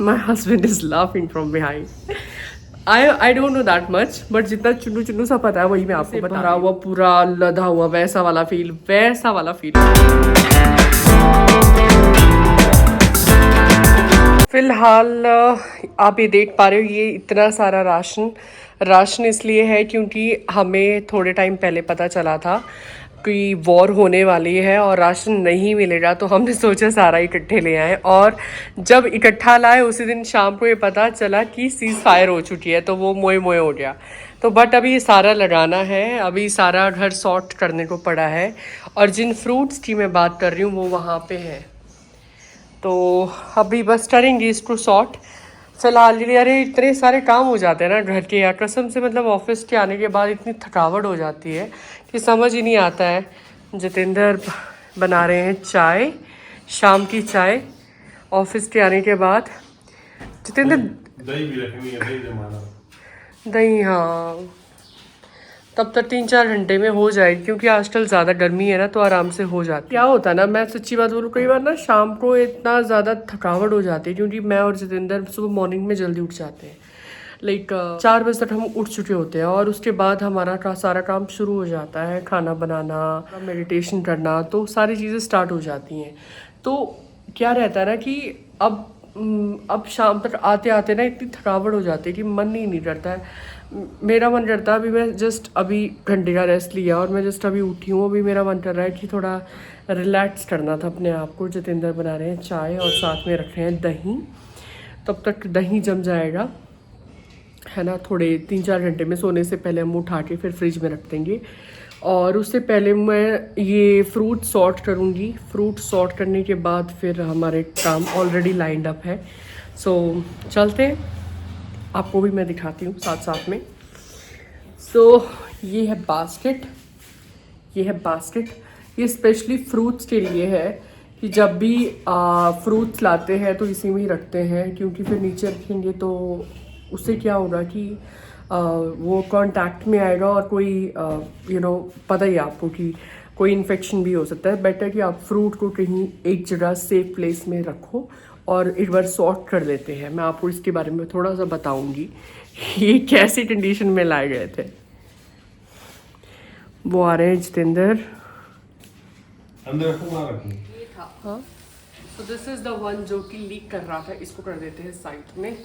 My husband is laughing from behind. I don't know that much, but जितना चुन्नू चुन्नू सा पता है वही मैं आपको बता रहा हुआ पूरा लदा हुआ वैसा वाला फील। फिलहाल आप ये देख पा रहे हो ये इतना सारा राशन इसलिए है क्योंकि हमें थोड़े टाइम पहले पता चला था कि वॉर होने वाली है और राशन नहीं मिलेगा, तो हमने सोचा सारा इकट्ठे ले आए। और जब इकट्ठा लाए उसी दिन शाम को ये पता चला कि सीज़ फायर हो चुकी है, तो वो मोए मोए हो गया। तो बट अभी ये सारा लगाना है, अभी सारा घर सॉर्ट करने को पड़ा है। और जिन फ्रूट्स की मैं बात कर रही हूँ वो वहाँ पे है, तो अभी बस करेंगे इसको सॉर्ट। फिलहाल अरे इतने सारे काम हो जाते हैं ना घर के, या कसम से मतलब ऑफिस के आने के बाद इतनी थकावट हो जाती है कि समझ ही नहीं आता है। जितेंद्र बना रहे हैं चाय, शाम की चाय ऑफिस के आने के बाद। जितेंद्र दही भी रखनी है, दही जमाना। दही, हाँ, तब तक 3-4 घंटे में हो जाएगी क्योंकि आजकल ज़्यादा गर्मी है ना, तो आराम से हो जाती है। क्या होता है ना, मैं सच्ची बात बोलूँ, कई बार ना शाम को इतना ज़्यादा थकावट हो जाती है क्योंकि मैं और जितेंद्र सुबह मॉर्निंग में जल्दी उठ जाते हैं। लाइक 4 बजे तक हम उठ चुके होते हैं और उसके बाद हमारा सारा काम शुरू हो जाता है, खाना बनाना, मेडिटेशन करना, तो सारी चीज़ें स्टार्ट हो जाती हैं। तो क्या रहता है ना कि अब शाम तक आते आते ना इतनी थकावट हो जाती है कि मन ही नहीं करता है। मेरा मन करता है, अभी मैं जस्ट अभी घंटे का रेस्ट लिया और मैं जस्ट अभी उठी हूँ, अभी मेरा मन कर रहा है कि थोड़ा रिलैक्स करना था अपने आप को। जितेंद्र बना रहे हैं चाय और साथ में रख रहे हैं दही, तब तक दही जम जाएगा, है ना। थोड़े 3-4 घंटे में सोने से पहले हम उठा के फिर फ्रिज में रख देंगे। और उससे पहले मैं ये फ्रूट सॉर्ट करूँगी। फ्रूट सॉर्ट करने के बाद फिर हमारे काम ऑलरेडी लाइंड अप है। सो चलते हैं, आपको भी मैं दिखाती हूँ साथ साथ में। सो ये है बास्केट, ये स्पेशली फ्रूट्स के लिए है कि जब भी फ्रूट्स लाते हैं तो इसी में ही रखते हैं, क्योंकि फिर नीचे रखेंगे तो उससे क्या होगा कि वो कांटेक्ट में आएगा और कोई पता ही आपको कि कोई इन्फेक्शन भी हो सकता है। बेटर कि आप फ्रूट को कहीं एक जगह सेफ प्लेस में रखो और एक बार सॉर्ट कर लेते हैं। मैं आपको इसके बारे में थोड़ा सा बताऊंगी ये कैसी कंडीशन में लाए गए थे। वो आ रहे हैं जितेंद्र, अंदर रखूंगा। ये था, हाँ। तो दिस इज़ द वन जो कि लीक कर रहा था, इसको कर देते हैं साइड में।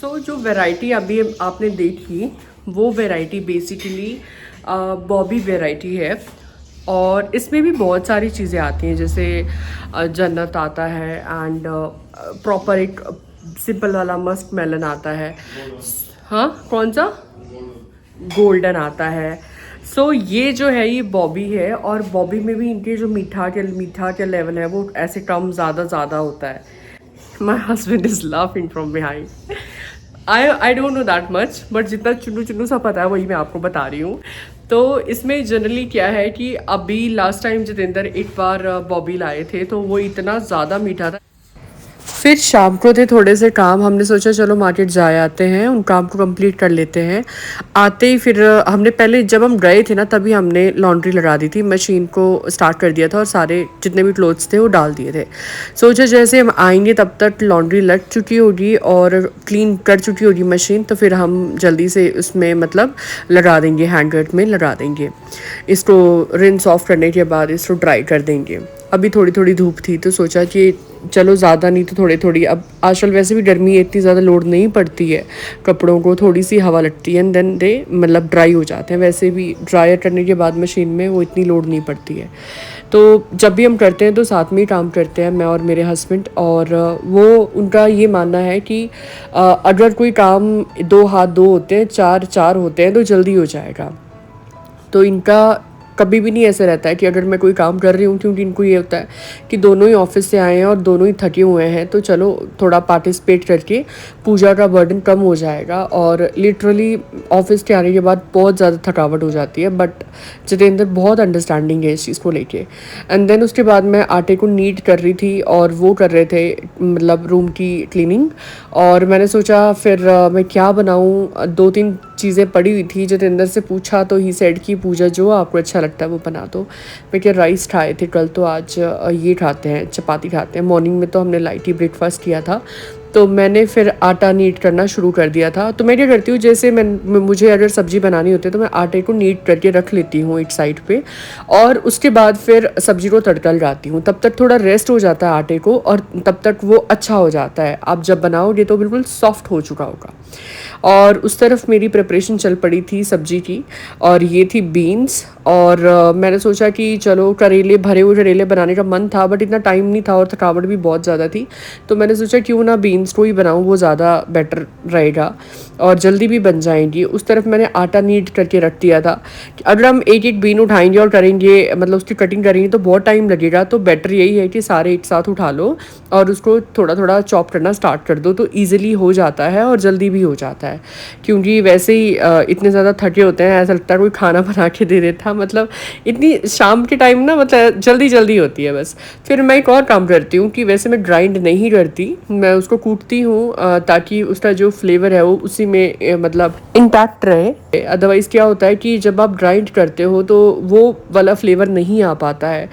सो जो वैरायटी अभी आपने देखी वो वैरायटी बेसिकली बॉबी वैरायटी है, और इसमें भी बहुत सारी चीज़ें आती हैं, जैसे जन्नत आता है एंड प्रॉपर एक सिंपल वाला मस्क मेलन आता है, हाँ कौन सा, गोल्डन आता है। सो ये जो है ये बॉबी है, और बॉबी में भी इनके जो मीठा के लेवल है वो ऐसे कम ज़्यादा होता है। My husband is laughing from behind. I don't know that much, but जितना चुन्नू सा पता है वही मैं आपको बता रही हूँ। तो इसमें जनरली क्या है कि अभी लास्ट टाइम जितेंद्र एक बार बॉबी लाए थे तो वो इतना ज़्यादा मीठा था। फिर शाम को थे थोड़े से काम, हमने सोचा चलो मार्केट जाए आते हैं, उन काम को कंप्लीट कर लेते हैं। आते ही फिर हमने पहले जब हम गए थे ना तभी हमने लॉन्ड्री लगा दी थी, मशीन को स्टार्ट कर दिया था और सारे जितने भी क्लोथ्स थे वो डाल दिए थे। सोचा जैसे हम आएंगे तब तक लॉन्ड्री लग चुकी होगी और क्लीन कर चुकी होगी मशीन, तो फिर हम जल्दी से उसमें मतलब लगा देंगे, हैंगर में लगा देंगे। इसको रिंस ऑफ करने के बाद इसको ड्राई कर देंगे। अभी थोड़ी धूप थी तो सोचा कि चलो ज़्यादा नहीं तो थोड़ी, अब आजकल वैसे भी गर्मी है, इतनी ज़्यादा लोड नहीं पड़ती है कपड़ों को, थोड़ी सी हवा लगती है एंड देन दे मतलब ड्राई हो जाते हैं। वैसे भी ड्रायर करने के बाद मशीन में वो इतनी लोड नहीं पड़ती है। तो जब भी हम करते हैं तो साथ में ही काम करते हैं, मैं और मेरे हस्बैंड, और वो उनका ये मानना है कि अगर कोई काम 2 हाथ 2 होते हैं, 4 होते हैं तो जल्दी हो जाएगा। तो इनका कभी भी नहीं ऐसा रहता है कि अगर मैं कोई काम कर रही हूँ, क्योंकि इनको ये होता है कि दोनों ही ऑफिस से आए हैं और दोनों ही थके हुए हैं, तो चलो थोड़ा पार्टिसिपेट करके पूजा का बर्डन कम हो जाएगा। और लिटरली ऑफिस के आने के बाद बहुत ज़्यादा थकावट हो जाती है, बट जितेंद्र बहुत अंडरस्टैंडिंग है इस चीज़ को लेके। एंड देन उसके बाद मैं आटे को नीट कर रही थी और वो कर रहे थे मतलब रूम की क्लीनिंग, और मैंने सोचा फिर मैं क्या बनाऊँ, 2-3 चीज़ें पड़ी हुई थी। जितेंद्र से पूछा तो ही सेड की पूजा जो आपको अच्छा लगता है वो बना दो। मैं क्या राइस खाए थे कल, तो आज ये खाते हैं, चपाती खाते हैं। मॉर्निंग में तो हमने लाइट ही ब्रेकफास्ट किया था, तो मैंने फिर आटा नीट करना शुरू कर दिया था। तो मैं क्या करती हूँ, जैसे मुझे अगर सब्ज़ी बनानी होती है तो मैं आटे को नीट करके रख लेती हूँ एक साइड पे, और उसके बाद फिर सब्ज़ी को तड़का लगाती हूँ। तब तक थोड़ा रेस्ट हो जाता है आटे को, और तब तक वो अच्छा हो जाता है। आप जब बनाओगे तो बिल्कुल सॉफ्ट हो चुका होगा। और उस तरफ मेरी प्रिपरेशन चल पड़ी थी सब्ज़ी की, और ये थी बीन्स। और मैंने सोचा कि चलो करेले, भरे हुए करेले बनाने का मन था, बट इतना टाइम नहीं था और थकावट भी बहुत ज़्यादा थी। तो मैंने सोचा क्यों ना बीन्स को ही बनाऊँ, वो ज़्यादा बेटर रहेगा और जल्दी भी बन जाएंगी। उस तरफ मैंने आटा नीट करके रख दिया था। अगर हम एक एक बीन उठाएंगे और करेंगे, मतलब उसकी कटिंग करेंगे, तो बहुत टाइम लगेगा। तो बेटर यही है कि सारे एक साथ उठा लो और उसको थोड़ा थोड़ा चॉप करना स्टार्ट कर दो, तो ईजिली हो जाता है और जल्दी भी हो जाता है। क्योंकि वैसे ही इतने ज़्यादा थके होते हैं, ऐसा लगता है कोई खाना बना के दे देता। मतलब इतनी शाम के टाइम ना, मतलब जल्दी जल्दी होती है बस। फिर मैं एक और काम करती हूँ कि वैसे मैं ग्राइंड नहीं करती, मैं उसको कूटती हूँ ताकि उसका जो फ्लेवर है वो उसी में मतलब इंटैक्ट रहे। अदरवाइज़ क्या होता है कि जब आप ग्राइंड करते हो तो वो वाला फ्लेवर नहीं आ पाता है।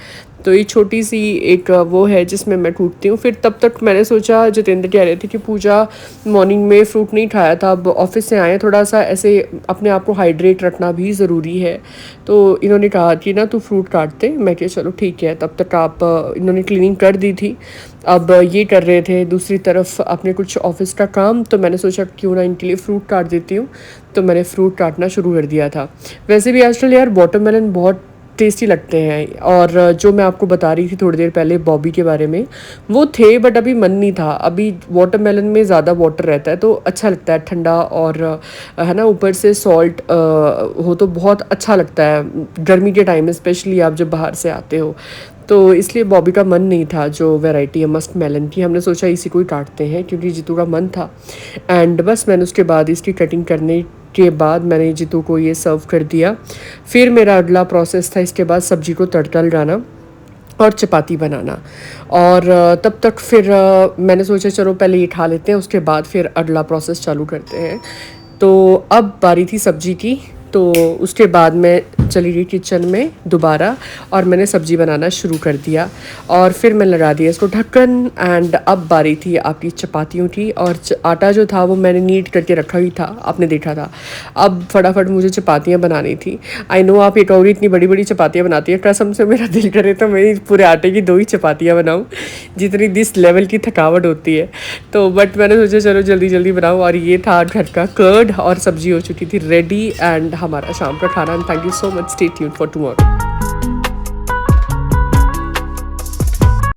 तो ये छोटी सी एक वो है जिसमें मैं कूटती हूँ। फिर तब तक मैंने सोचा, जितेंद्र कह रहे थे कि पूजा मॉर्निंग में फ्रूट नहीं खाया था, अब ऑफिस से आए, थोड़ा सा ऐसे अपने आप को हाइड्रेट रखना भी ज़रूरी है। तो इन्होंने कहा कि ना तू फ्रूट काटते। मैं कहा चलो ठीक है। तब तक आप इन्होंने क्लीनिंग कर दी थी, अब ये कर रहे थे दूसरी तरफ अपने कुछ ऑफिस का काम। तो मैंने सोचा क्यों ना इनके लिए फ़्रूट काट देती हूँ। तो मैंने फ़्रूट काटना शुरू कर दिया था। वैसे भी आजकल यार वाटरमेलन बहुत टेस्टी लगते हैं। और जो मैं आपको बता रही थी थोड़ी देर पहले बॉबी के बारे में, वो थे, बट अभी मन नहीं था। अभी वाटरमेलन में ज़्यादा वाटर रहता है तो अच्छा लगता है, ठंडा, और है ना, ऊपर से सॉल्ट हो तो बहुत अच्छा लगता है गर्मी के टाइम में, स्पेशली आप जब बाहर से आते हो। तो इसलिए बॉबी का मन नहीं था। जो वैरायटी है मस्क मेलन की, हमने सोचा इसी को ही काटते हैं क्योंकि जीतू का मन था। एंड बस मैंने उसके बाद इसकी कटिंग करने के बाद मैंने जीतू को ये सर्व कर दिया। फिर मेरा अगला प्रोसेस था इसके बाद सब्जी को तड़का लगाना और चपाती बनाना। और तब तक फिर मैंने सोचा चलो पहले ये खा लेते हैं, उसके बाद फिर अगला प्रोसेस चालू करते हैं। तो अब बारी थी सब्जी की, तो उसके बाद मैं चली गई किचन में दोबारा और मैंने सब्ज़ी बनाना शुरू कर दिया। और फिर मैं लगा दिया इसको ढक्कन। एंड अब बारी थी आपकी चपातियों की, और आटा जो था वो मैंने नीट करके रखा ही था, आपने देखा था। अब फटाफट मुझे चपातियाँ बनानी थी। आई नो आप एक और इतनी बड़ी बड़ी चपातियाँ बनाती है, कसम से मेरा दिल करे तो मैं पूरे आटे की 2 ही चपातियाँ बनाऊँ, जितनी दिस लेवल की थकावट होती है। तो बट मैंने सोचा चलो जल्दी जल्दी बनाऊँ। और ये था घर का कर्ड, और सब्जी हो चुकी थी रेडी, एंड हमारा शाम का खाना। And thank you so much, stay tuned for tomorrow.